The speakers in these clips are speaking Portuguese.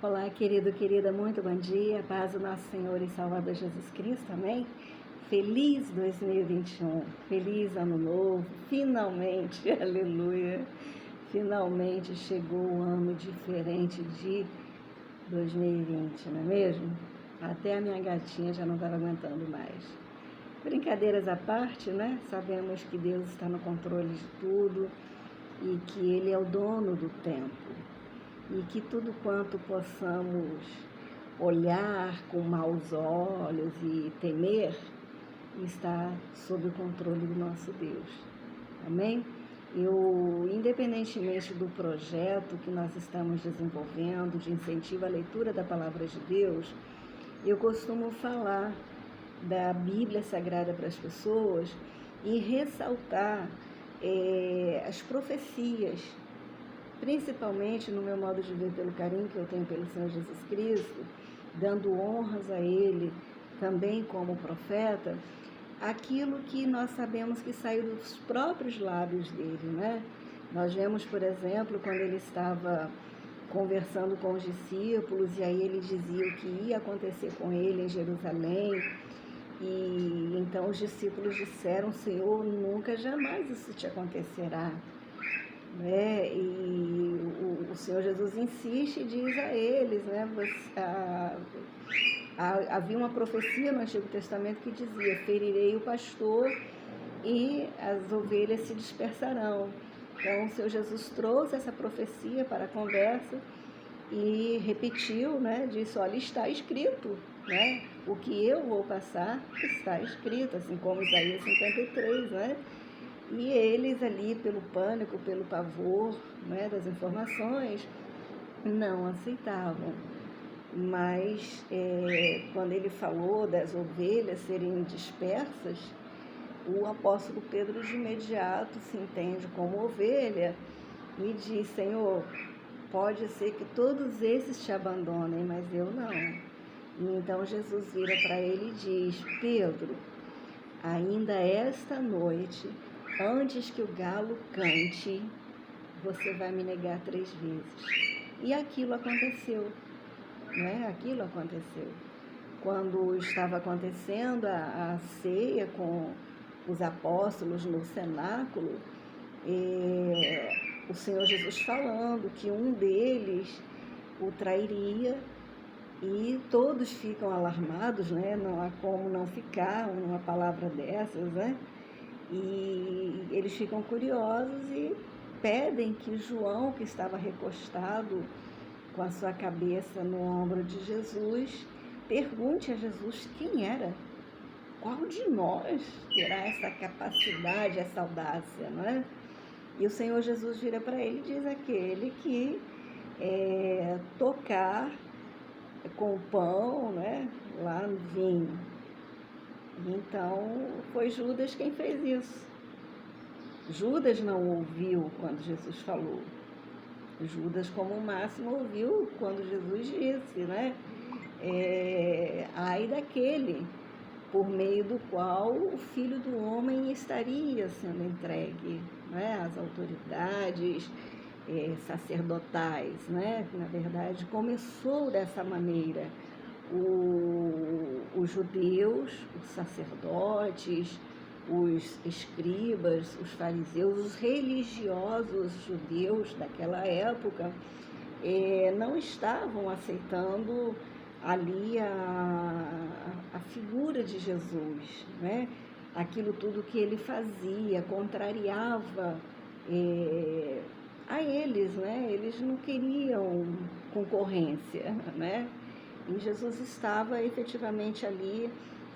Olá, querido, querida, muito bom dia, paz do nosso Senhor e Salvador Jesus Cristo, amém? Feliz 2021, feliz ano novo, finalmente, aleluia, finalmente chegou o ano diferente de 2020, não é mesmo? Até a minha gatinha já não estava aguentando mais. Brincadeiras à parte, né? Sabemos que Deus está no controle de tudo e que Ele é o dono do tempo. E que tudo quanto possamos olhar com maus olhos e temer, está sob o controle do nosso Deus. Amém? Independentemente do projeto que nós estamos desenvolvendo, de incentivo à leitura da Palavra de Deus, eu costumo falar da Bíblia Sagrada para as pessoas e ressaltar as profecias, principalmente no meu modo de ver, pelo carinho que eu tenho pelo Senhor Jesus Cristo, dando honras a Ele também como profeta, aquilo que nós sabemos que saiu dos próprios lábios dele, né? Nós vemos, por exemplo, quando ele estava conversando com os discípulos e aí ele dizia o que ia acontecer com ele em Jerusalém, e então os discípulos disseram: Senhor, nunca jamais isso te acontecerá. Né? E o Senhor Jesus insiste e diz a eles, né? Havia uma profecia no Antigo Testamento que dizia: ferirei o pastor e as ovelhas se dispersarão. Então o Senhor Jesus trouxe essa profecia para a conversa e repetiu, né? Disse: olha, está escrito, né? O que eu vou passar está escrito, assim como Isaías 53, né? E eles ali, pelo pânico, pelo pavor, né, das informações, não aceitavam. Mas quando ele falou das ovelhas serem dispersas, o apóstolo Pedro de imediato se entende como ovelha e diz: Senhor, pode ser que todos esses te abandonem, mas eu não. E então Jesus vira para ele e diz: Pedro, ainda esta noite, antes que o galo cante, você vai me negar 3 vezes. E aquilo aconteceu, né? Aquilo aconteceu. Quando estava acontecendo a ceia com os apóstolos no cenáculo, o Senhor Jesus falando que um deles o trairia, e todos ficam alarmados, né? Não há como não ficar numa palavra dessas, né? E eles ficam curiosos e pedem que João, que estava recostado com a sua cabeça no ombro de Jesus, pergunte a Jesus quem era. Qual de nós terá essa capacidade, essa audácia, não é? E o Senhor Jesus vira para ele e diz: aquele que tocar com o pão, né, lá no vinho. Então, foi Judas quem fez isso. Judas não ouviu quando Jesus falou. Judas, como máximo, ouviu quando Jesus disse, né? Ai daquele por meio do qual o Filho do Homem estaria sendo entregue, né, às autoridades sacerdotais, né? Na verdade, começou dessa maneira. Os judeus, os sacerdotes, os escribas, os fariseus, os religiosos judeus daquela época não estavam aceitando ali a figura de Jesus, né? Aquilo tudo que ele fazia contrariava a eles, né? Eles não queriam concorrência, né? E Jesus estava efetivamente ali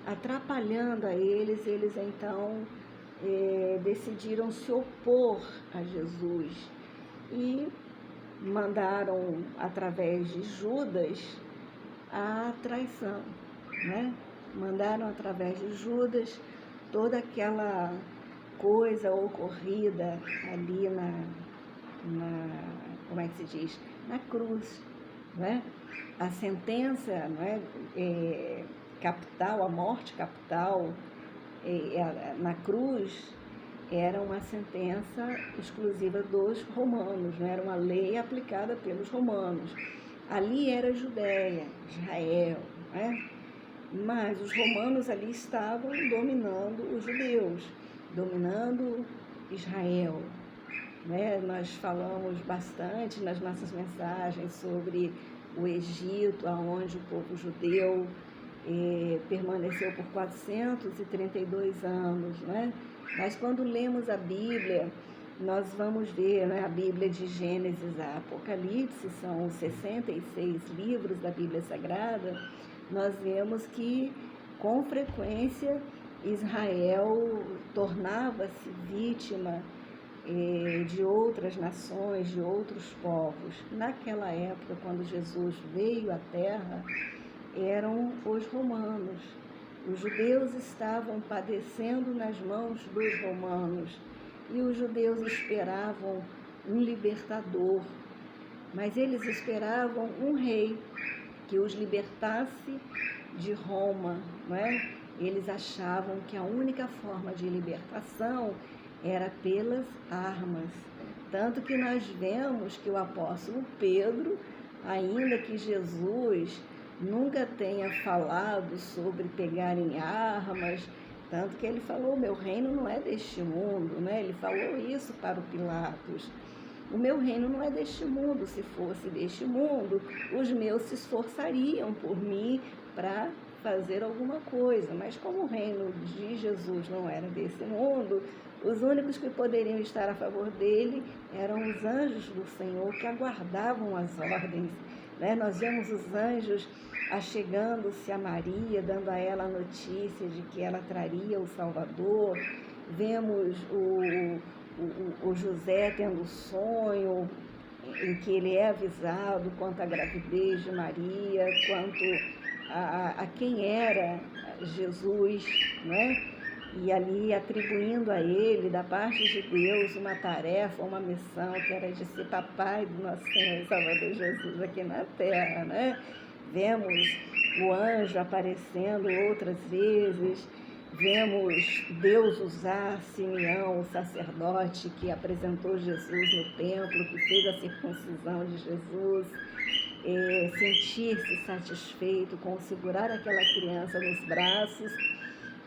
atrapalhando a eles. Eles então decidiram se opor a Jesus e mandaram através de Judas a traição, né? Mandaram através de Judas toda aquela coisa ocorrida ali como é que se diz? Na cruz, né? A sentença, não é? Capital, a morte capital na cruz era uma sentença exclusiva dos romanos, né? Era uma lei aplicada pelos romanos. Ali era Judéia, Israel, né? Mas os romanos ali estavam dominando os judeus, dominando Israel, né? Nós falamos bastante nas nossas mensagens sobre o Egito, onde o povo judeu permaneceu por 432 anos, né? Mas quando lemos a Bíblia, nós vamos ver, né, a Bíblia de Gênesis a Apocalipse, são os 66 livros da Bíblia Sagrada, nós vemos que, com frequência, Israel tornava-se vítima de outras nações, de outros povos. Naquela época, quando Jesus veio à Terra, eram os romanos. Os judeus estavam padecendo nas mãos dos romanos e os judeus esperavam um libertador, mas eles esperavam um rei que os libertasse de Roma, não é? Eles achavam que a única forma de libertação era pelas armas. Tanto que nós vemos que o apóstolo Pedro, ainda que Jesus nunca tenha falado sobre pegar em armas, tanto que ele falou, meu reino não é deste mundo, né? Ele falou isso para o Pilatos. O meu reino não é deste mundo, se fosse deste mundo, os meus se esforçariam por mim para fazer alguma coisa, mas como o reino de Jesus não era desse mundo, os únicos que poderiam estar a favor dele eram os anjos do Senhor que aguardavam as ordens, né? Nós vemos os anjos achegando-se a Maria, dando a ela a notícia de que ela traria o Salvador. Vemos o José tendo sonho em que ele é avisado quanto à gravidez de Maria, quanto a quem era Jesus, né? E ali atribuindo a ele, da parte de Deus, uma tarefa, uma missão, que era de ser papai do nosso Senhor e Salvador Jesus aqui na Terra, né? Vemos o anjo aparecendo outras vezes, vemos Deus usar Simeão, o sacerdote que apresentou Jesus no templo, que fez a circuncisão de Jesus, sentir-se satisfeito com segurar aquela criança nos braços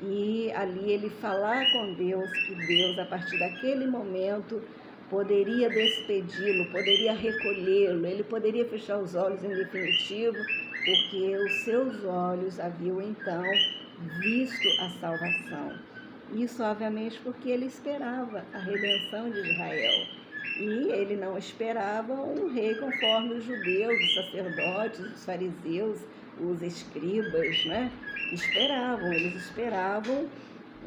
e ali ele falar com Deus, que Deus, a partir daquele momento, poderia despedi-lo, poderia recolhê-lo, ele poderia fechar os olhos em definitivo, porque os seus olhos haviam então visto a salvação. Isso, obviamente, porque ele esperava a redenção de Israel. E ele não esperava um rei conforme os judeus, os sacerdotes, os fariseus, os escribas, né? Eles esperavam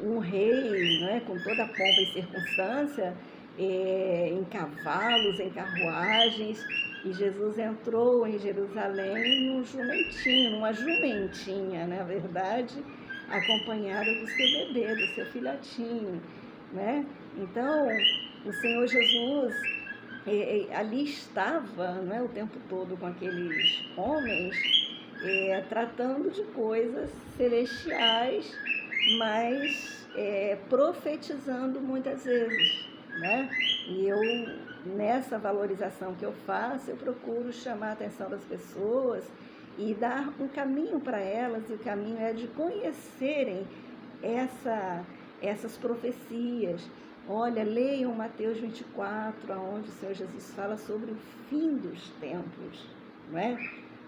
um rei, né, com toda a pompa e circunstância, em cavalos, em carruagens, e Jesus entrou em Jerusalém num jumentinho, numa jumentinha, na verdade, acompanhada do seu bebê, do seu filhotinho, né? Então, o Senhor Jesus ali estava, né, o tempo todo com aqueles homens, tratando de coisas celestiais, mas profetizando muitas vezes, né? E eu, nessa valorização que eu faço, eu procuro chamar a atenção das pessoas e dar um caminho para elas, e o caminho é de conhecerem essas profecias. Olha, leiam Mateus 24, onde o Senhor Jesus fala sobre o fim dos tempos, não é?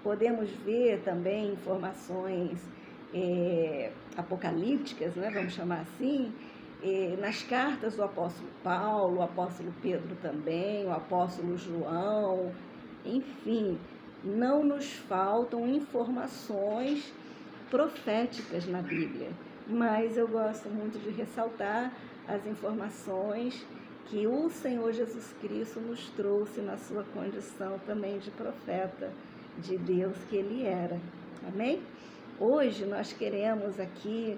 Podemos ver também informações apocalípticas, né, vamos chamar assim, nas cartas do apóstolo Paulo, o apóstolo Pedro também, o apóstolo João, enfim, não nos faltam informações proféticas na Bíblia, mas eu gosto muito de ressaltar as informações que o Senhor Jesus Cristo nos trouxe na sua condição também de profeta de Deus que Ele era. Amém? Hoje nós queremos aqui,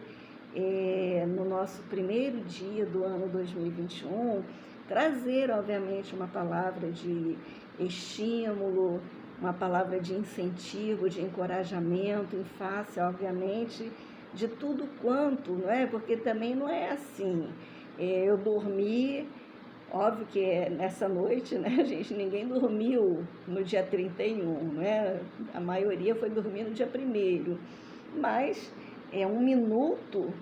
no nosso primeiro dia do ano 2021, trazer, obviamente, uma palavra de estímulo, uma palavra de incentivo, de encorajamento, em face, obviamente, de tudo quanto, não é? Porque também não é assim. Eu dormi Óbvio que nessa noite, né, gente, ninguém dormiu no dia 31, né? A maioria foi dormir no dia 1º. Mas um minuto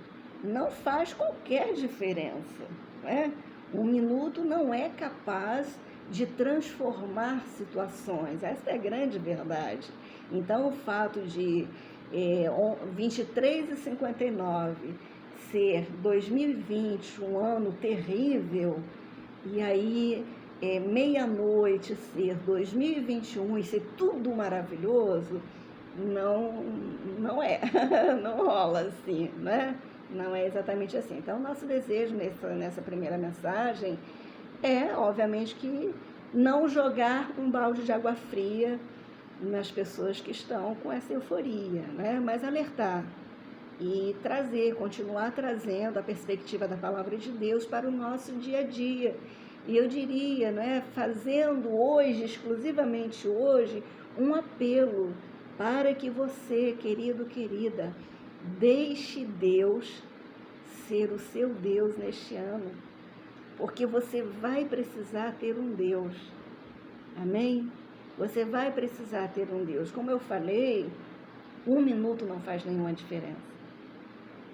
não faz qualquer diferença, né? Um minuto não é capaz de transformar situações, essa é a grande verdade. Então, o fato de 23h59 ser 2020 um ano terrível, e aí meia-noite ser 2021 e ser tudo maravilhoso, não é, não rola assim, né? Não é exatamente assim. Então, nosso desejo nessa primeira mensagem obviamente, que não jogar um balde de água fria nas pessoas que estão com essa euforia, né? Mas alertar e continuar trazendo a perspectiva da palavra de Deus para o nosso dia a dia. E eu diria, né, fazendo hoje, exclusivamente hoje, um apelo para que você, querido, querida, deixe Deus ser o seu Deus neste ano, porque você vai precisar ter um Deus, amém? Você vai precisar ter um Deus. Como eu falei, um minuto não faz nenhuma diferença.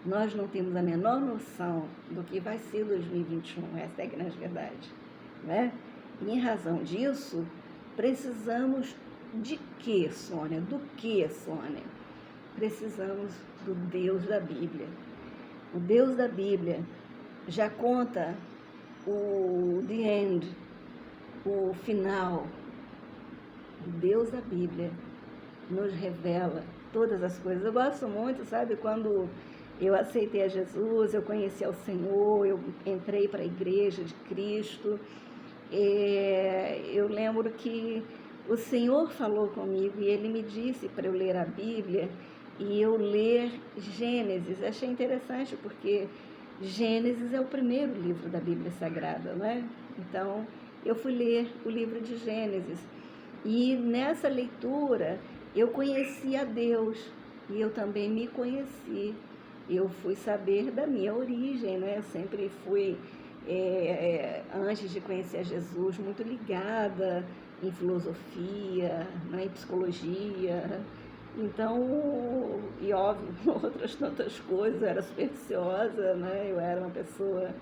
Nós não temos a menor noção do que vai ser 2021, essa é a grande verdade, né? E em razão disso, precisamos de quê, Sônia? Do que, Sônia? Precisamos do Deus da Bíblia. O Deus da Bíblia já conta o the end, o final. O Deus da Bíblia nos revela todas as coisas. Eu gosto muito, sabe, quando eu aceitei a Jesus, eu conheci ao Senhor, eu entrei para a igreja de Cristo. Eu lembro que o Senhor falou comigo e Ele me disse para eu ler a Bíblia e eu ler Gênesis. Achei interessante porque Gênesis é o primeiro livro da Bíblia Sagrada, não é? Então, eu fui ler o livro de Gênesis e nessa leitura eu conheci a Deus e eu também me conheci. Eu fui saber da minha origem, né? Eu sempre fui, antes de conhecer a Jesus, muito ligada em filosofia, né? Em psicologia. Então, e óbvio, outras tantas coisas, eu era supersticiosa, né? Eu era uma pessoa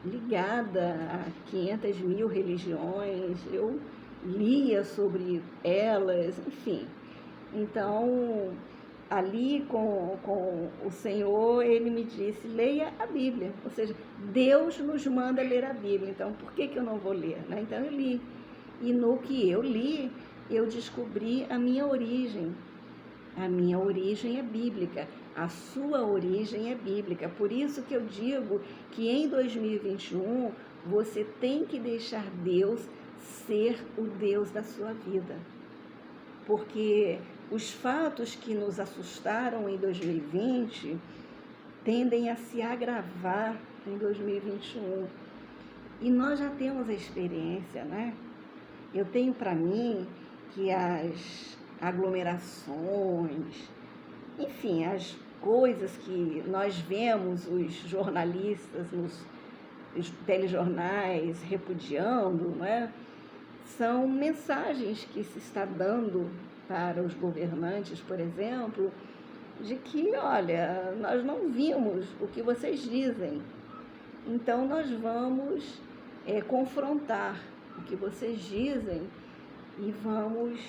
ligada a 500 mil religiões, eu lia sobre elas, enfim. Então, ali com o Senhor, Ele me disse, leia a Bíblia. Ou seja, Deus nos manda ler a Bíblia, então por que eu não vou ler? Né? Então eu li. E no que eu li, eu descobri a minha origem. A minha origem é bíblica, a sua origem é bíblica. Por isso que eu digo que em 2021 você tem que deixar Deus ser o Deus da sua vida. Porque os fatos que nos assustaram em 2020 tendem a se agravar em 2021. E nós já temos a experiência, né? Eu tenho para mim que as aglomerações, enfim, as coisas que nós vemos os jornalistas nos telejornais repudiando, né? São mensagens que se está dando para os governantes, por exemplo, de que, olha, nós não vimos o que vocês dizem, então nós vamos confrontar o que vocês dizem e vamos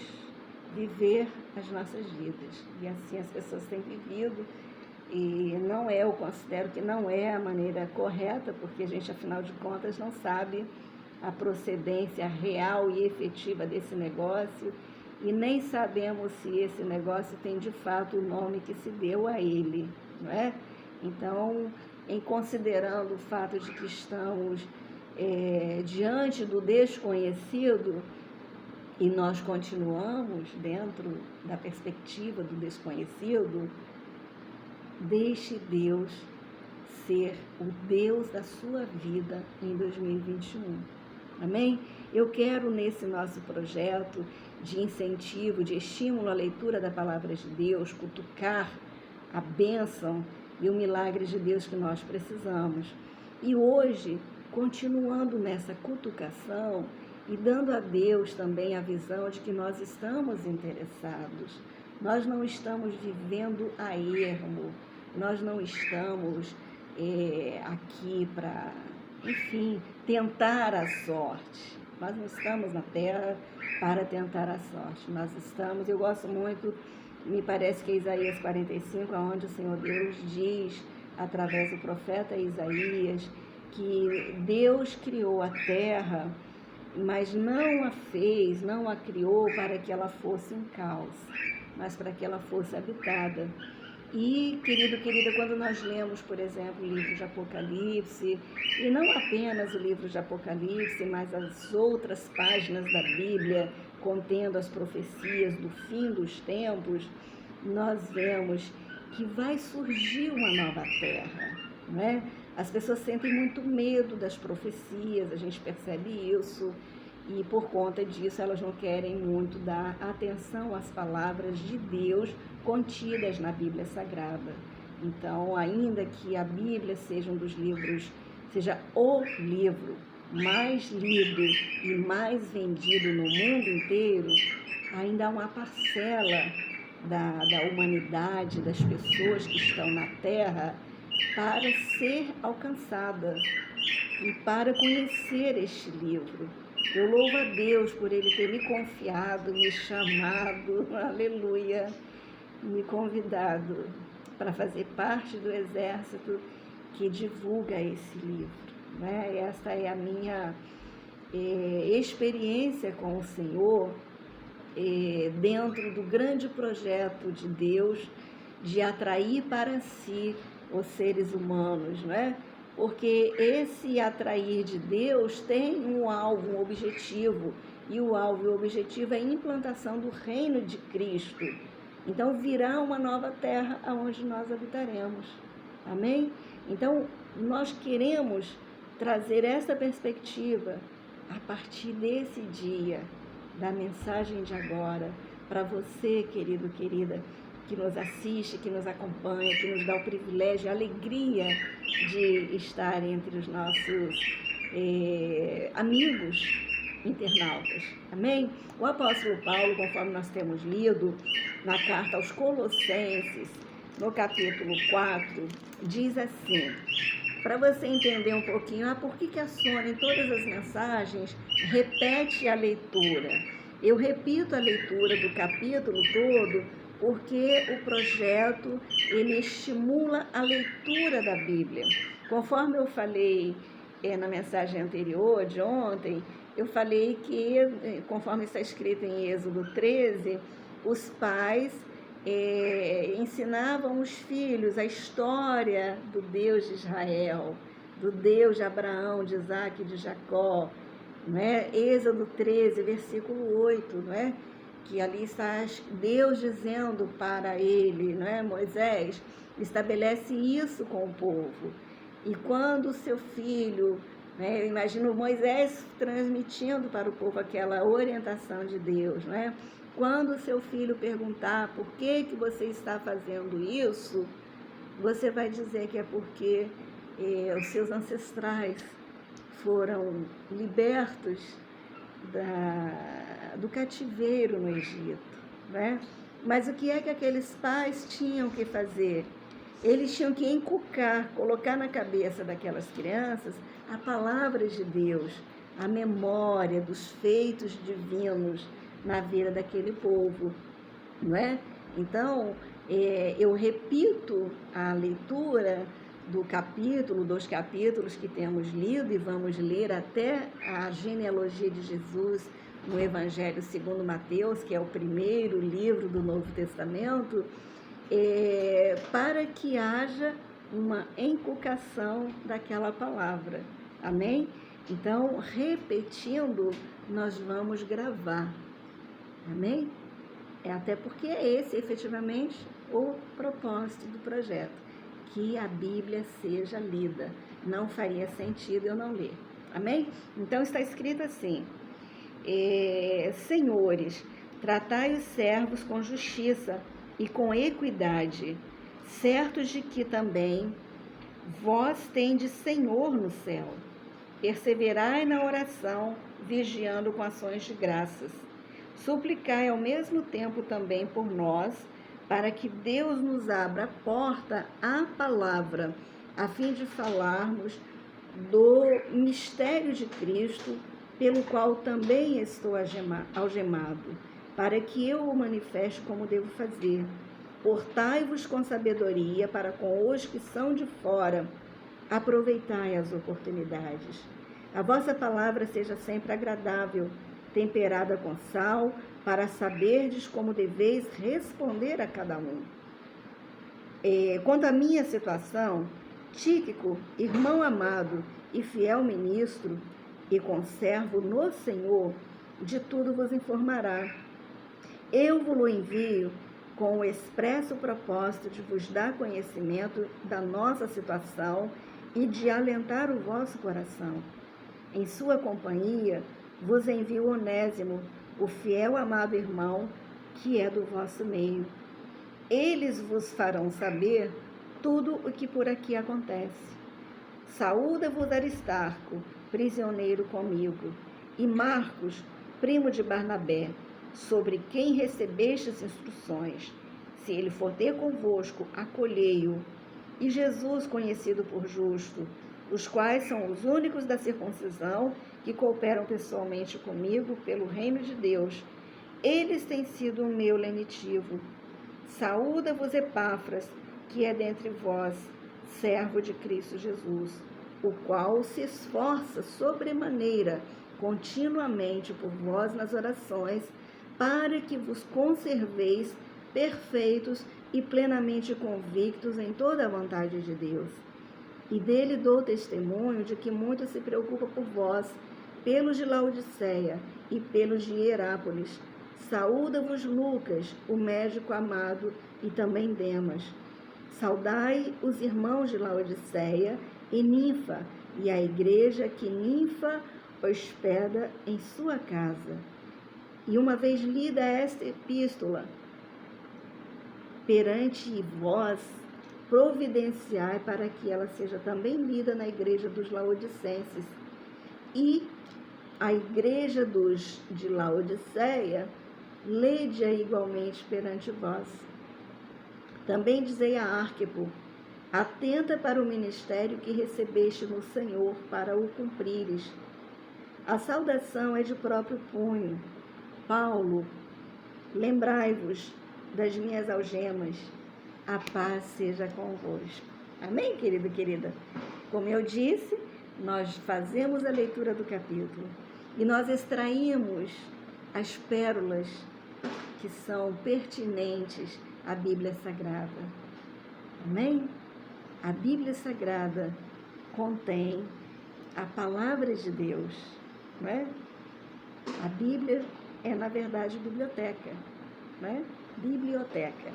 viver as nossas vidas. E assim as pessoas têm vivido, e eu considero que não é a maneira correta, porque a gente, afinal de contas, não sabe a procedência real e efetiva desse negócio, e nem sabemos se esse negócio tem de fato o nome que se deu a ele, não é? Então, em considerando o fato de que estamos diante do desconhecido, e nós continuamos dentro da perspectiva do desconhecido, deixe Deus ser o Deus da sua vida em 2021. Amém? Eu quero, nesse nosso projeto de incentivo, de estímulo à leitura da Palavra de Deus, cutucar a bênção e o milagre de Deus que nós precisamos. E hoje, continuando nessa cutucação e dando a Deus também a visão de que nós estamos interessados. Nós não estamos vivendo a ermo, nós não estamos aqui para, enfim, tentar a sorte. Nós não estamos na terra para tentar a sorte. Nós estamos, eu gosto muito, me parece que é Isaías 45, onde o Senhor Deus diz, através do profeta Isaías, que Deus criou a terra, mas não a fez, não a criou para que ela fosse um caos, mas para que ela fosse habitada. E, querido, querida, quando nós lemos, por exemplo, o livro de Apocalipse, e não apenas o livro de Apocalipse, mas as outras páginas da Bíblia, contendo as profecias do fim dos tempos, nós vemos que vai surgir uma nova terra, não é? As pessoas sentem muito medo das profecias, a gente percebe isso, e por conta disso elas não querem muito dar atenção às palavras de Deus contidas na Bíblia Sagrada. Então, ainda que a Bíblia seja um dos livros, seja o livro mais lido e mais vendido no mundo inteiro, ainda há uma parcela da humanidade, das pessoas que estão na Terra, para ser alcançada e para conhecer este livro. Eu louvo a Deus por Ele ter me confiado, me chamado, aleluia, me convidado para fazer parte do exército que divulga esse livro, né? Esta é a minha experiência com o Senhor dentro do grande projeto de Deus de atrair para si os seres humanos, não é? Porque esse atrair de Deus tem um alvo, um objetivo, e o alvo e o objetivo é a implantação do reino de Cristo. Então virá uma nova terra onde nós habitaremos. Amém? Então nós queremos trazer essa perspectiva a partir desse dia, da mensagem de agora, para você, querido, querida, que nos assiste, que nos acompanha, que nos dá o privilégio, a alegria de estar entre os nossos amigos internautas. Amém? O apóstolo Paulo, conforme nós temos lido na carta aos Colossenses, no capítulo 4, diz assim, para você entender um pouquinho, por que a Sônia, em todas as mensagens, repete a leitura? Eu repito a leitura do capítulo todo, porque o projeto, ele estimula a leitura da Bíblia. Conforme eu falei na mensagem anterior, de ontem, eu falei que, conforme está escrito em Êxodo 13, os pais ensinavam os filhos a história do Deus de Israel, do Deus de Abraão, de Isaac e de Jacó, não é? Êxodo 13, versículo 8, não é? Que ali está Deus dizendo para ele, não é? Moisés, estabelece isso com o povo. E quando o seu filho, né, eu imagino Moisés transmitindo para o povo aquela orientação de Deus, não é? Quando o seu filho perguntar por que você está fazendo isso, você vai dizer que é porque os seus ancestrais foram libertos do cativeiro no Egito, né? Mas o que é que aqueles pais tinham que fazer? Eles tinham que inculcar, colocar na cabeça daquelas crianças a palavra de Deus, a memória dos feitos divinos na vida daquele povo, não é? Então, eu repito a leitura dos capítulos que temos lido e vamos ler até a genealogia de Jesus no Evangelho segundo Mateus, que é o primeiro livro do Novo Testamento, para que haja uma inculcação daquela palavra. Amém? Então, repetindo, nós vamos gravar. Amém? Até porque é esse, efetivamente, o propósito do projeto, que a Bíblia seja lida. Não faria sentido eu não ler. Amém? Então, está escrito assim, senhores, tratai os servos com justiça e com equidade, certos de que também vós tendes Senhor no céu. Perseverai na oração, vigiando com ações de graças. Suplicai ao mesmo tempo também por nós, para que Deus nos abra a porta à palavra, a fim de falarmos do mistério de Cristo, pelo qual também estou algemado, para que eu o manifeste como devo fazer. Portai-vos com sabedoria para com os que são de fora. Aproveitai as oportunidades. A vossa palavra seja sempre agradável, temperada com sal, para saberdes como deveis responder a cada um. Quanto à minha situação, Tíquico, irmão amado e fiel ministro, e conservo no Senhor, de tudo vos informará. Eu vos envio com o expresso propósito de vos dar conhecimento da nossa situação e de alentar o vosso coração. Em sua companhia vos envio Onésimo, o fiel amado irmão, que é do vosso meio. Eles vos farão saber tudo o que por aqui acontece. Saúda-vos Aristarco, prisioneiro comigo, e Marcos, primo de Barnabé, sobre quem recebestes instruções. Se ele for ter convosco, acolhei-o. E Jesus, conhecido por justo, os quais são os únicos da circuncisão que cooperam pessoalmente comigo pelo reino de Deus. Eles têm sido o meu lenitivo. Saúda-vos Epáfras, que é dentre vós, servo de Cristo Jesus, o qual se esforça sobremaneira continuamente por vós nas orações, para que vos conserveis perfeitos e plenamente convictos em toda a vontade de Deus. E dele dou testemunho de que muito se preocupa por vós, pelos de Laodiceia e pelos de Hierápolis. Saúda-vos Lucas, o médico amado, e também Demas. Saudai os irmãos de Laodiceia e Ninfa, e a igreja que Ninfa hospeda em sua casa. E uma vez lida esta epístola perante vós, providenciai para que ela seja também lida na igreja dos laodicenses. E a igreja de Laodiceia, lede-a igualmente perante vós. Também dizei a Arquipo, atenta para o ministério que recebeste no Senhor, para o cumprires. A saudação é de próprio punho. Paulo, lembrai-vos das minhas algemas. A paz seja convosco. Amém, querido e querida? Como eu disse, nós fazemos a leitura do capítulo e nós extraímos as pérolas que são pertinentes à Bíblia Sagrada. Amém? A Bíblia Sagrada contém a palavra de Deus, não é? A Bíblia é, na verdade, biblioteca, não é? Biblioteca.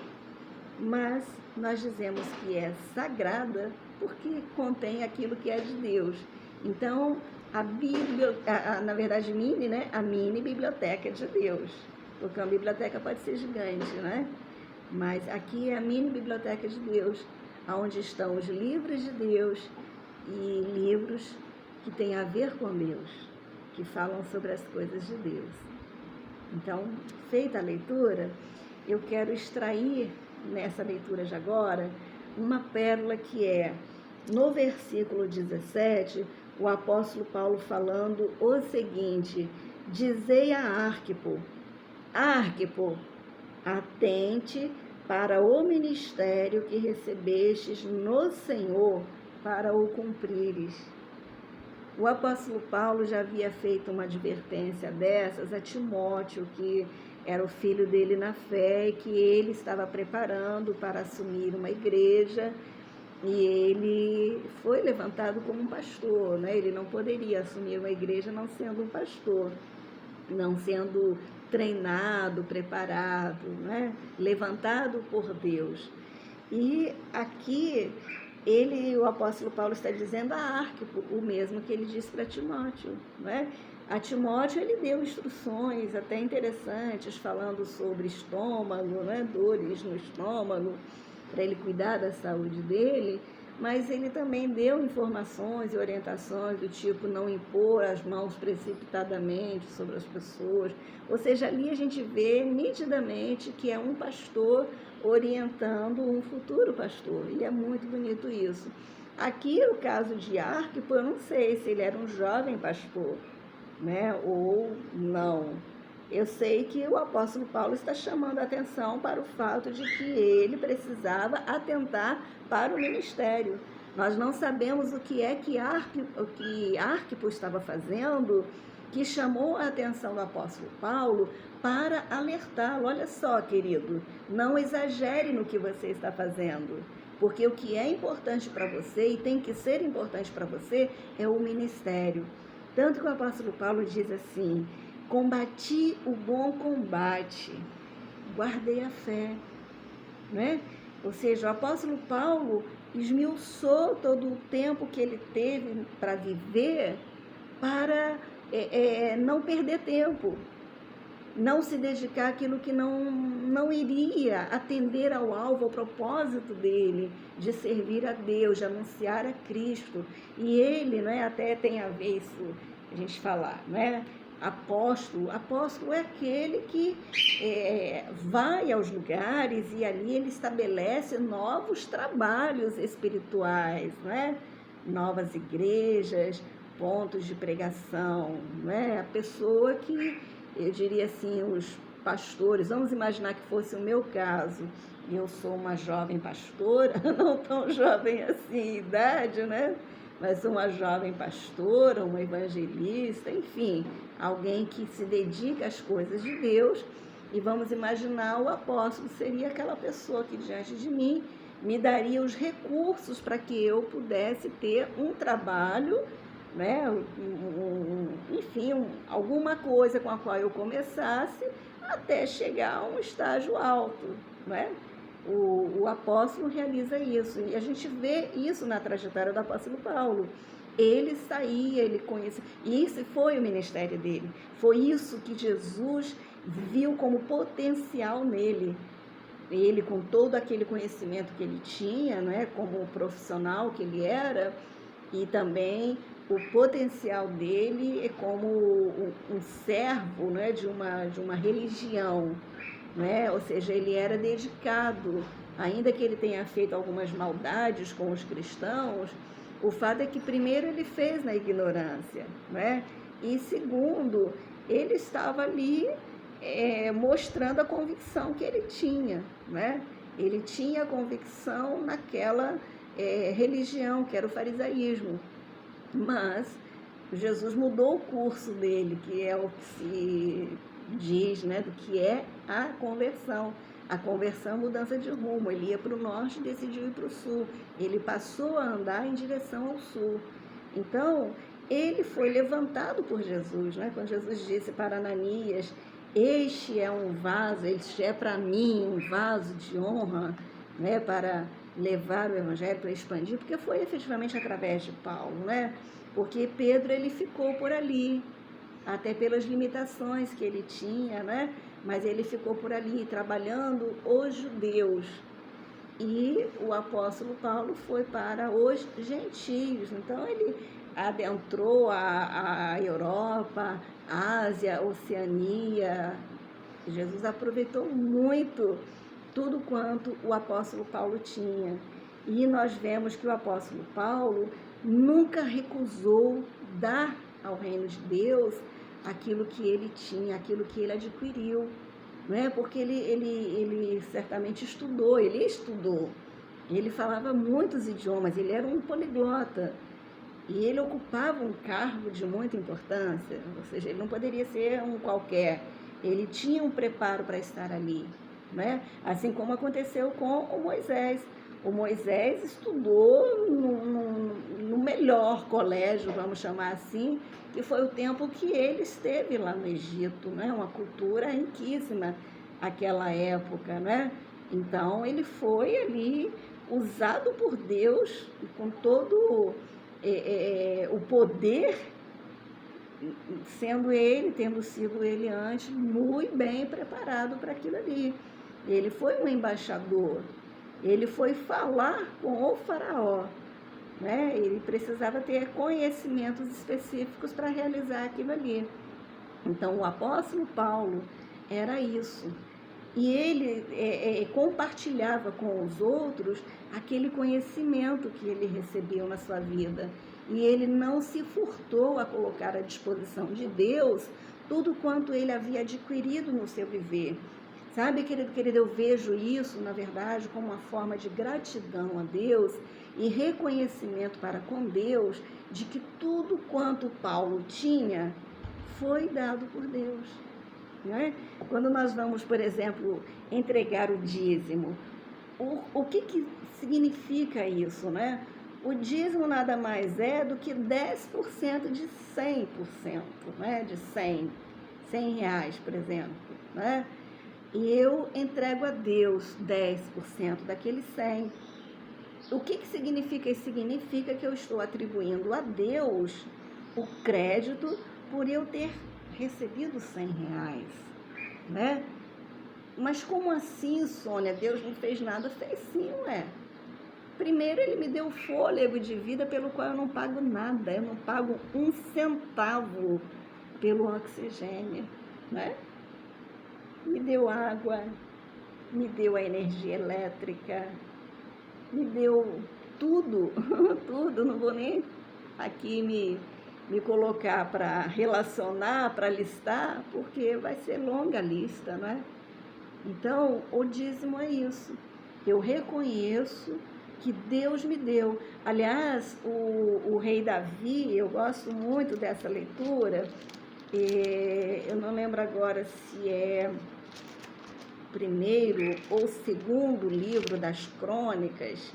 Mas nós dizemos que é sagrada porque contém aquilo que é de Deus. Então, a Bíblia, na verdade, a mini biblioteca de Deus. Porque uma biblioteca pode ser gigante, né? Mas aqui é a mini biblioteca de Deus, onde estão os livros de Deus e livros que têm a ver com Deus, que falam sobre as coisas de Deus. Então, feita a leitura, eu quero extrair nessa leitura de agora uma pérola que é, no versículo 17, o apóstolo Paulo falando o seguinte: dizei a Arquipo, atente para o ministério que recebestes no Senhor, para o cumprires. O apóstolo Paulo já havia feito uma advertência dessas a Timóteo, que era o filho dele na fé e que ele estava preparando para assumir uma igreja, e ele foi levantado como um pastor, né? Ele não poderia assumir uma igreja não sendo um pastor, não sendo treinado, preparado, né? Levantado por Deus. E aqui o apóstolo Paulo está dizendo a Arquipo o mesmo que ele disse para Timóteo, né? A Timóteo ele deu instruções até interessantes, falando sobre estômago, né? Dores no estômago, para ele cuidar da saúde dele, mas ele também deu informações e orientações do tipo não impor as mãos precipitadamente sobre as pessoas. Ou seja, ali a gente vê nitidamente que é um pastor orientando um futuro pastor, e é muito bonito isso. Aqui, o caso de Arquipo, eu não sei se ele era um jovem pastor, né, ou não. Eu sei que o apóstolo Paulo está chamando a atenção para o fato de que ele precisava atentar para o ministério. Nós não sabemos o que é que Arquipo estava fazendo, que chamou a atenção do apóstolo Paulo para alertá-lo. Olha só, querido, não exagere no que você está fazendo, porque o que é importante para você e tem que ser importante para você é o ministério. Tanto que o apóstolo Paulo diz assim: combati o bom combate, guardei a fé, né? Ou seja, o apóstolo Paulo esmiuçou todo o tempo que ele teve para viver, para não perder tempo, não se dedicar àquilo que não iria atender ao alvo, ao propósito dele, de servir a Deus, de anunciar a Cristo. E ele, né, até tem a ver isso, a gente falar, né? Apóstolo é aquele que vai aos lugares e ali ele estabelece novos trabalhos espirituais, né? Novas igrejas, pontos de pregação, né? A pessoa que, eu diria assim, os pastores, vamos imaginar que fosse o meu caso, e eu sou uma jovem pastora, não tão jovem assim em idade, né? Mas uma jovem pastora, uma evangelista, enfim, alguém que se dedica às coisas de Deus. E vamos imaginar, o apóstolo seria aquela pessoa que diante de mim me daria os recursos para que eu pudesse ter um trabalho, né? Enfim, alguma coisa com a qual eu começasse até chegar a um estágio alto, né? O apóstolo realiza isso, e a gente vê isso na trajetória do apóstolo Paulo. Ele saía, ele conhecia, e esse foi o ministério dele. Foi isso que Jesus viu como potencial nele. Ele, com todo aquele conhecimento que ele tinha, né, como profissional que ele era, e também o potencial dele é como um servo, né, de uma religião, né? Ou seja, ele era dedicado, ainda que ele tenha feito algumas maldades com os cristãos. O fato é que primeiro ele fez na ignorância, né? E segundo, ele estava ali mostrando a convicção que ele tinha, né? Ele tinha a convicção naquela religião, que era o farisaísmo. Mas Jesus mudou o curso dele, que é o que se diz, né, do que é a conversão. A conversão, mudança de rumo. Ele ia para o norte e decidiu ir para o sul. Ele passou a andar em direção ao sul. Então, ele foi levantado por Jesus, né? Quando Jesus disse para Ananias: este é um vaso, este é para mim um vaso de honra, né, para levar o evangelho, para expandir, porque foi efetivamente através de Paulo, né? Porque Pedro, ele ficou por ali, até pelas limitações que ele tinha, né? Mas ele ficou por ali trabalhando os judeus. E o apóstolo Paulo foi para os gentios. Então ele adentrou a Europa, a Ásia, a Oceania. Jesus aproveitou muito tudo quanto o apóstolo Paulo tinha. E nós vemos que o apóstolo Paulo nunca recusou dar ao reino de Deus aquilo que ele tinha, aquilo que ele adquiriu, né? Porque ele certamente estudou, ele falava muitos idiomas, ele era um poliglota, e ele ocupava um cargo de muita importância, ou seja, ele não poderia ser um qualquer, ele tinha um preparo para estar ali, né? Assim como aconteceu com o Moisés. O Moisés estudou no melhor colégio, vamos chamar assim, que foi o tempo que ele esteve lá no Egito, né? Uma cultura riquíssima aquela época, né? Então, ele foi ali usado por Deus com todo o poder, tendo sido ele antes, muito bem preparado para aquilo ali. Ele foi um embaixador. Ele foi falar com o faraó, né? Ele precisava ter conhecimentos específicos para realizar aquilo ali. Então, o apóstolo Paulo era isso. E ele compartilhava com os outros aquele conhecimento que ele recebeu na sua vida. E ele não se furtou a colocar à disposição de Deus tudo quanto ele havia adquirido no seu viver. Sabe, querido, eu vejo isso, na verdade, como uma forma de gratidão a Deus e reconhecimento para com Deus de que tudo quanto Paulo tinha foi dado por Deus. Né? Quando nós vamos, por exemplo, entregar o dízimo, o que significa isso? Né? O dízimo nada mais é do que 10% de 100%, né? De 100 reais, por exemplo. Né? E eu entrego a Deus 10% daquele 100. O que significa isso? Significa que eu estou atribuindo a Deus o crédito por eu ter recebido 100 reais, né? Mas como assim, Sônia? Deus não fez nada? Fez sim, ué. Primeiro, ele me deu o fôlego de vida pelo qual eu não pago nada. Eu não pago 1 centavo pelo oxigênio, né? Me deu água, me deu a energia elétrica, me deu tudo, tudo. Não vou nem aqui me colocar para relacionar, para listar, porque vai ser longa a lista, né? Então, o dízimo é isso. Eu reconheço que Deus me deu. Aliás, o rei Davi, eu gosto muito dessa leitura, eu não lembro agora se é primeiro ou segundo livro das Crônicas,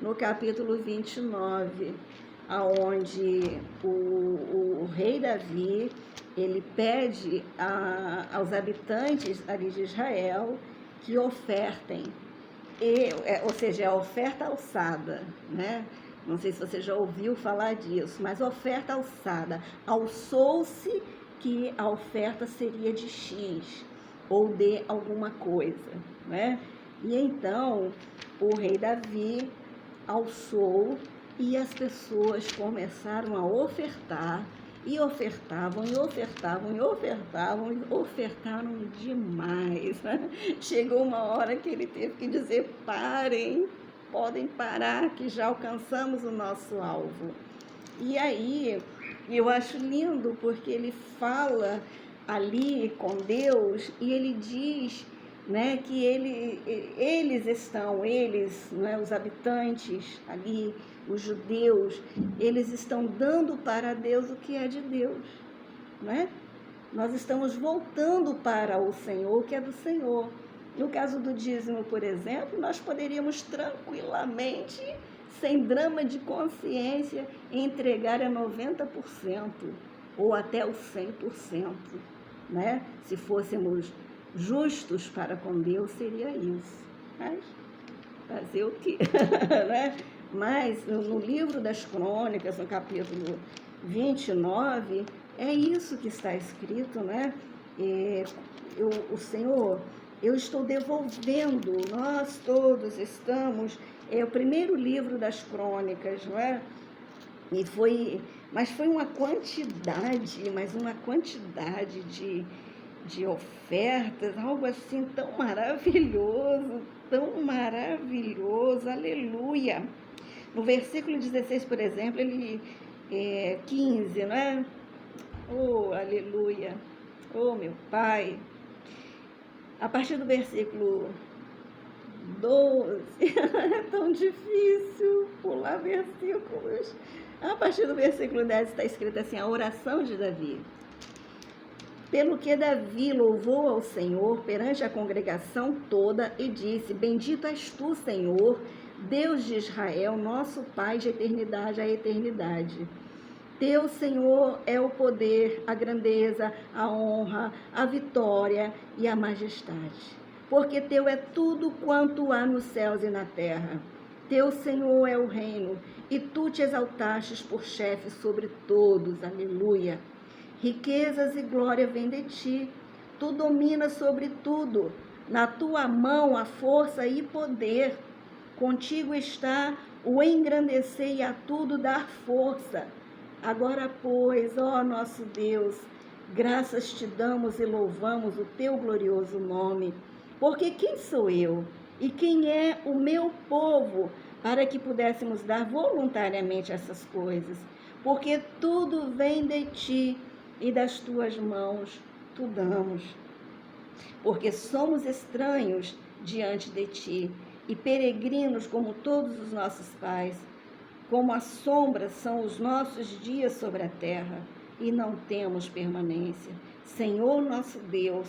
no capítulo 29, aonde o rei Davi, ele pede aos habitantes ali de Israel que ofertem, ou seja, é a oferta alçada, né? Não sei se você já ouviu falar disso, mas oferta alçada. Alçou-se que a oferta seria de X, ou de alguma coisa, né? E então, o rei Davi alçou e as pessoas começaram a ofertar, e ofertavam, e ofertavam, e ofertavam, e ofertaram demais, né? Chegou uma hora que ele teve que dizer: parem, podem parar, que já alcançamos o nosso alvo. E aí, eu acho lindo, porque ele fala ali com Deus, e ele diz, né, que eles, né, os habitantes ali, os judeus, eles estão dando para Deus o que é de Deus, né? Nós estamos voltando para o Senhor, o que é do Senhor. No caso do dízimo, por exemplo, nós poderíamos tranquilamente, sem drama de consciência, entregar a 90% ou até o 100%, né? Se fôssemos justos para com Deus, seria isso. Mas fazer o quê? Né? Mas no livro das Crônicas, no capítulo 29, é isso que está escrito, né? O Senhor, eu estou devolvendo, nós todos estamos, é o primeiro livro das Crônicas, não é? Mas foi uma quantidade de ofertas, algo assim tão maravilhoso, aleluia. No versículo 16, por exemplo, 15, não é? Oh, aleluia, oh, meu Pai. A partir do versículo 12, é tão difícil pular versículos. A partir do versículo 10 está escrito assim, a oração de Davi. Pelo que Davi louvou ao Senhor perante a congregação toda e disse: bendito és tu, Senhor, Deus de Israel, nosso Pai de eternidade a eternidade. Teu, Senhor, é o poder, a grandeza, a honra, a vitória e a majestade. Porque teu é tudo quanto há nos céus e na terra. Teu, Senhor, é o reino, e tu te exaltastes por chefe sobre todos. Aleluia. Riquezas e glória vêm de ti. Tu dominas sobre tudo. Na tua mão há força e poder. Contigo está o engrandecer e a tudo dar força. Agora, pois, ó nosso Deus, graças te damos e louvamos o teu glorioso nome, porque quem sou eu e quem é o meu povo para que pudéssemos dar voluntariamente essas coisas? Porque tudo vem de ti e das tuas mãos tu damos. Porque somos estranhos diante de ti e peregrinos como todos os nossos pais. Como a sombra são os nossos dias sobre a terra e não temos permanência. Senhor nosso Deus,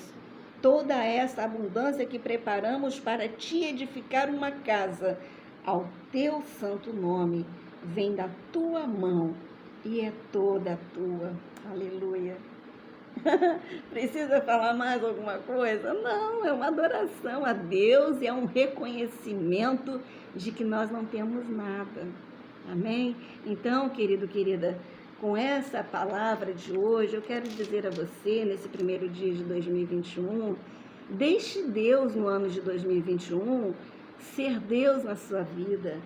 toda essa abundância que preparamos para te edificar uma casa ao teu santo nome vem da tua mão e é toda tua. Aleluia. Precisa falar mais alguma coisa? Não, é uma adoração a Deus e é um reconhecimento de que nós não temos nada. Amém? Então, querido, querida, com essa palavra de hoje, eu quero dizer a você, nesse primeiro dia de 2021, deixe Deus no ano de 2021 ser Deus na sua vida.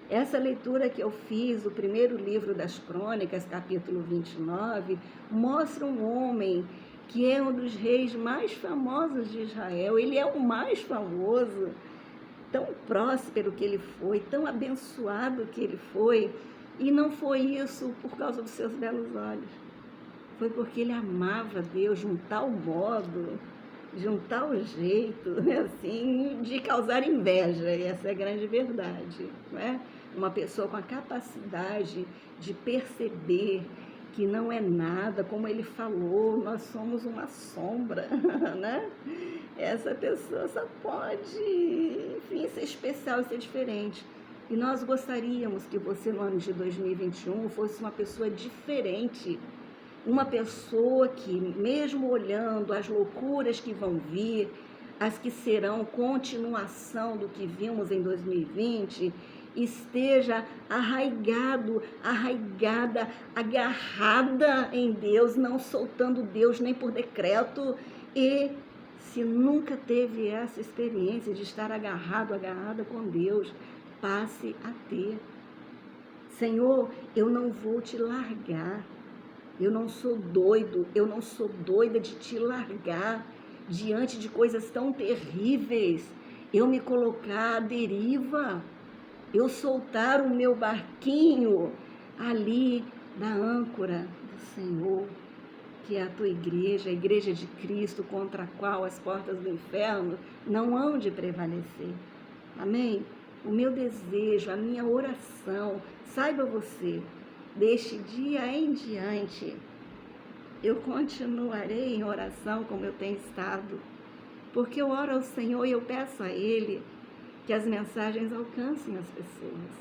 Essa leitura que eu fiz, o primeiro livro das Crônicas, capítulo 29, mostra um homem que é um dos reis mais famosos de Israel. Ele é o mais famoso, tão próspero que ele foi, tão abençoado que ele foi. E não foi isso por causa dos seus belos olhos. Foi porque ele amava Deus de um tal modo, de um tal jeito, assim, de causar inveja. E essa é a grande verdade, não é? Uma pessoa com a capacidade de perceber que não é nada, como ele falou, nós somos uma sombra, né? Essa pessoa só pode, enfim, ser especial e ser diferente. E nós gostaríamos que você, no ano de 2021, fosse uma pessoa diferente, uma pessoa que, mesmo olhando as loucuras que vão vir, as que serão continuação do que vimos em 2020, esteja arraigada, agarrada em Deus, não soltando Deus nem por decreto. E se nunca teve essa experiência de estar agarrada com Deus, passe a ter. Senhor, eu não vou te largar. Eu não sou doido, eu não sou doida de te largar diante de coisas tão terríveis. Eu me colocar à deriva, eu soltar o meu barquinho ali da âncora do Senhor, que é a tua igreja, a igreja de Cristo, contra a qual as portas do inferno não hão de prevalecer. Amém? O meu desejo, a minha oração, saiba você, deste dia em diante, eu continuarei em oração como eu tenho estado, porque eu oro ao Senhor e eu peço a Ele que as mensagens alcancem as pessoas.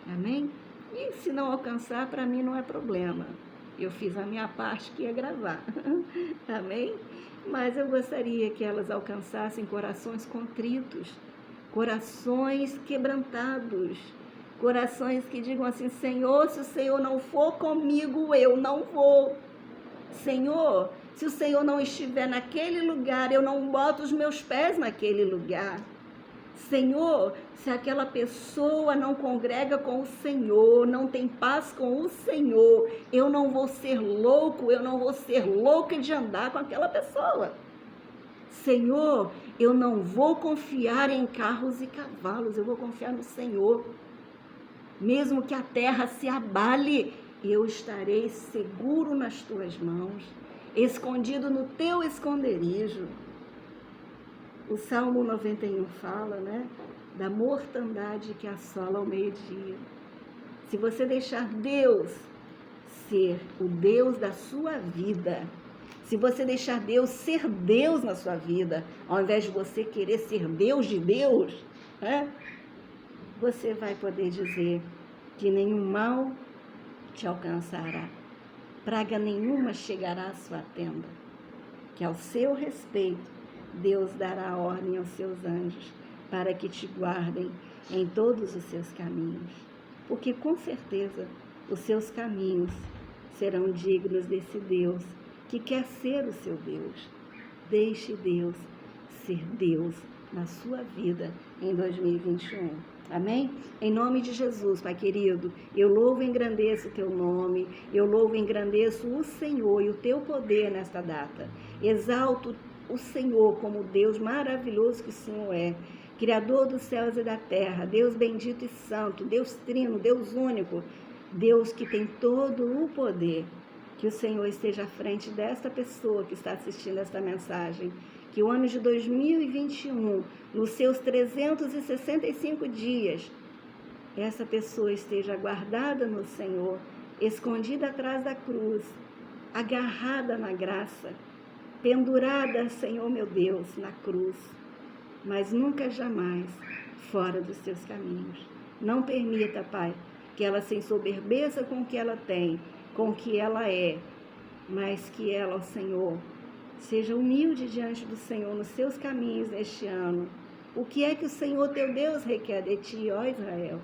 Amém? E se não alcançar, para mim não é problema. Eu fiz a minha parte, que é gravar. Amém? Mas eu gostaria que elas alcançassem corações contritos, corações quebrantados, corações que digam assim: Senhor, se o Senhor não for comigo, eu não vou. Senhor, se o Senhor não estiver naquele lugar, eu não boto os meus pés naquele lugar. Senhor, se aquela pessoa não congrega com o Senhor, não tem paz com o Senhor, eu não vou ser louco, eu não vou ser louca de andar com aquela pessoa. Senhor, eu não vou confiar em carros e cavalos, eu vou confiar no Senhor. Mesmo que a terra se abale, eu estarei seguro nas tuas mãos, escondido no teu esconderijo. O Salmo 91 fala, né, da mortandade que assola ao meio-dia. Se você deixar Deus ser o Deus da sua vida, se você deixar Deus ser Deus na sua vida, ao invés de você querer ser Deus de Deus, né, você vai poder dizer que nenhum mal te alcançará, praga nenhuma chegará à sua tenda, que ao seu respeito Deus dará ordem aos seus anjos para que te guardem em todos os seus caminhos, porque com certeza os seus caminhos serão dignos desse Deus que quer ser o seu Deus. Deixe Deus ser Deus na sua vida em 2021. Amém? Em nome de Jesus, Pai querido, eu louvo e engrandeço o teu nome, eu louvo e engrandeço o Senhor e o teu poder nesta data. Exalto o Senhor como Deus maravilhoso que o Senhor é, Criador dos céus e da terra, Deus bendito e santo, Deus trino, Deus único, Deus que tem todo o poder. Que o Senhor esteja à frente desta pessoa que está assistindo esta mensagem. Que o ano de 2021, nos seus 365 dias, essa pessoa esteja guardada no Senhor, escondida atrás da cruz, agarrada na graça, pendurada, Senhor meu Deus, na cruz, mas nunca jamais fora dos teus caminhos. Não permita, Pai, que ela se ensoberbeça com o que ela tem, com o que ela é, mas que ela, ó Senhor, seja humilde diante do Senhor nos seus caminhos neste ano. O que é que o Senhor teu Deus requer de ti, ó Israel?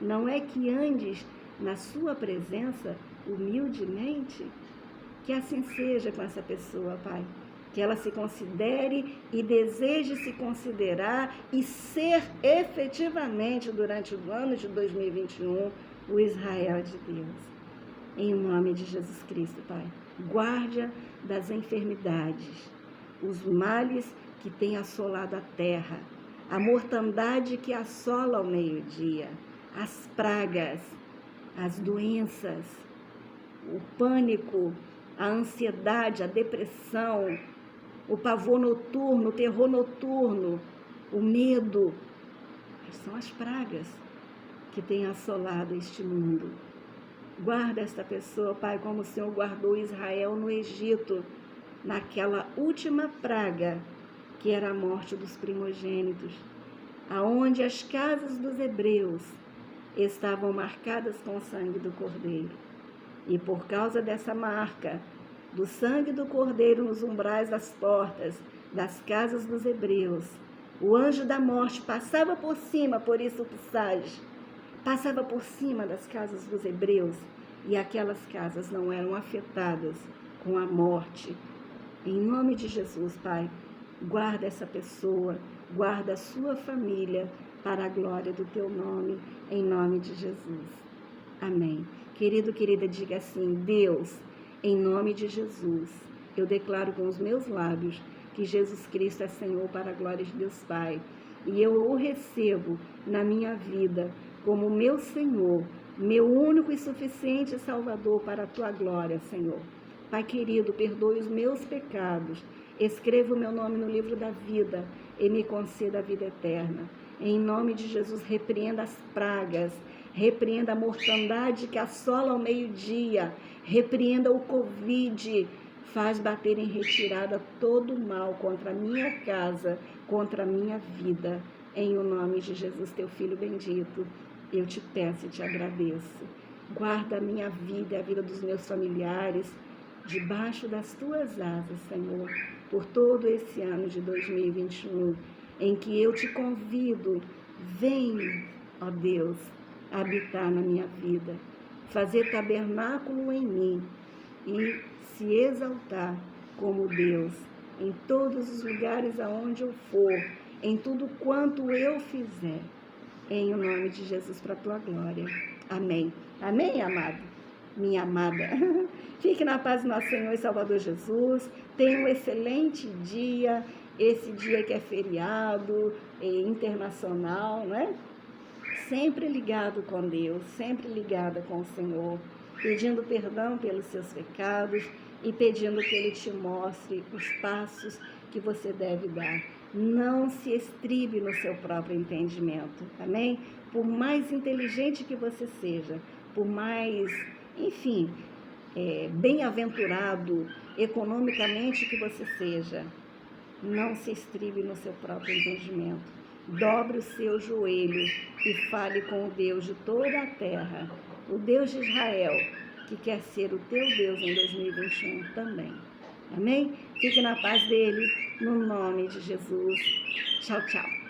Não é que andes na sua presença humildemente? Que assim seja com essa pessoa, Pai. Que ela se considere e deseje se considerar e ser efetivamente, durante o ano de 2021, o Israel de Deus. Em nome de Jesus Cristo, Pai. Guarde-a das enfermidades, os males que têm assolado a terra, a mortandade que assola ao meio-dia, as pragas, as doenças, o pânico, a ansiedade, a depressão, o pavor noturno, o terror noturno, o medo. São as pragas que têm assolado este mundo. Guarda esta pessoa, Pai, como o Senhor guardou Israel no Egito, naquela última praga, que era a morte dos primogênitos, aonde as casas dos hebreus estavam marcadas com o sangue do Cordeiro. E por causa dessa marca, do sangue do Cordeiro nos umbrais das portas das casas dos hebreus, o anjo da morte passava por cima, por isso o Psage, passava por cima das casas dos hebreus, e aquelas casas não eram afetadas com a morte. Em nome de Jesus, Pai, guarda essa pessoa, guarda a sua família, para a glória do teu nome, em nome de Jesus. Amém. Querido, querida, diga assim: Deus, em nome de Jesus, eu declaro com os meus lábios que Jesus Cristo é Senhor para a glória de Deus Pai, e eu o recebo na minha vida como meu Senhor, meu único e suficiente Salvador para a tua glória, Senhor. Pai querido, perdoe os meus pecados, escreva o meu nome no livro da vida e me conceda a vida eterna. Em nome de Jesus, repreenda as pragas, repreenda a mortandade que assola ao meio-dia, repreenda o Covid, faz bater em retirada todo o mal contra a minha casa, contra a minha vida. Em o nome de Jesus, teu Filho bendito, eu te peço e te agradeço. Guarda a minha vida e a vida dos meus familiares debaixo das tuas asas, Senhor, por todo esse ano de 2021, em que eu te convido, vem, ó Deus, habitar na minha vida, fazer tabernáculo em mim e se exaltar como Deus em todos os lugares aonde eu for, em tudo quanto eu fizer, em o nome de Jesus, para a tua glória. Amém. Amém, amado? Minha amada. Fique na paz do nosso Senhor e Salvador Jesus. Tenha um excelente dia, esse dia que é feriado internacional, não é? Sempre ligado com Deus, sempre ligada com o Senhor, pedindo perdão pelos seus pecados e pedindo que Ele te mostre os passos que você deve dar. Não se estribe no seu próprio entendimento, amém? Por mais inteligente que você seja, por mais, enfim, bem-aventurado economicamente que você seja, não se estribe no seu próprio entendimento. Dobre o seu joelho e fale com o Deus de toda a terra, o Deus de Israel, que quer ser o teu Deus em 2021 também. Amém? Fique na paz dele, no nome de Jesus. Tchau, tchau.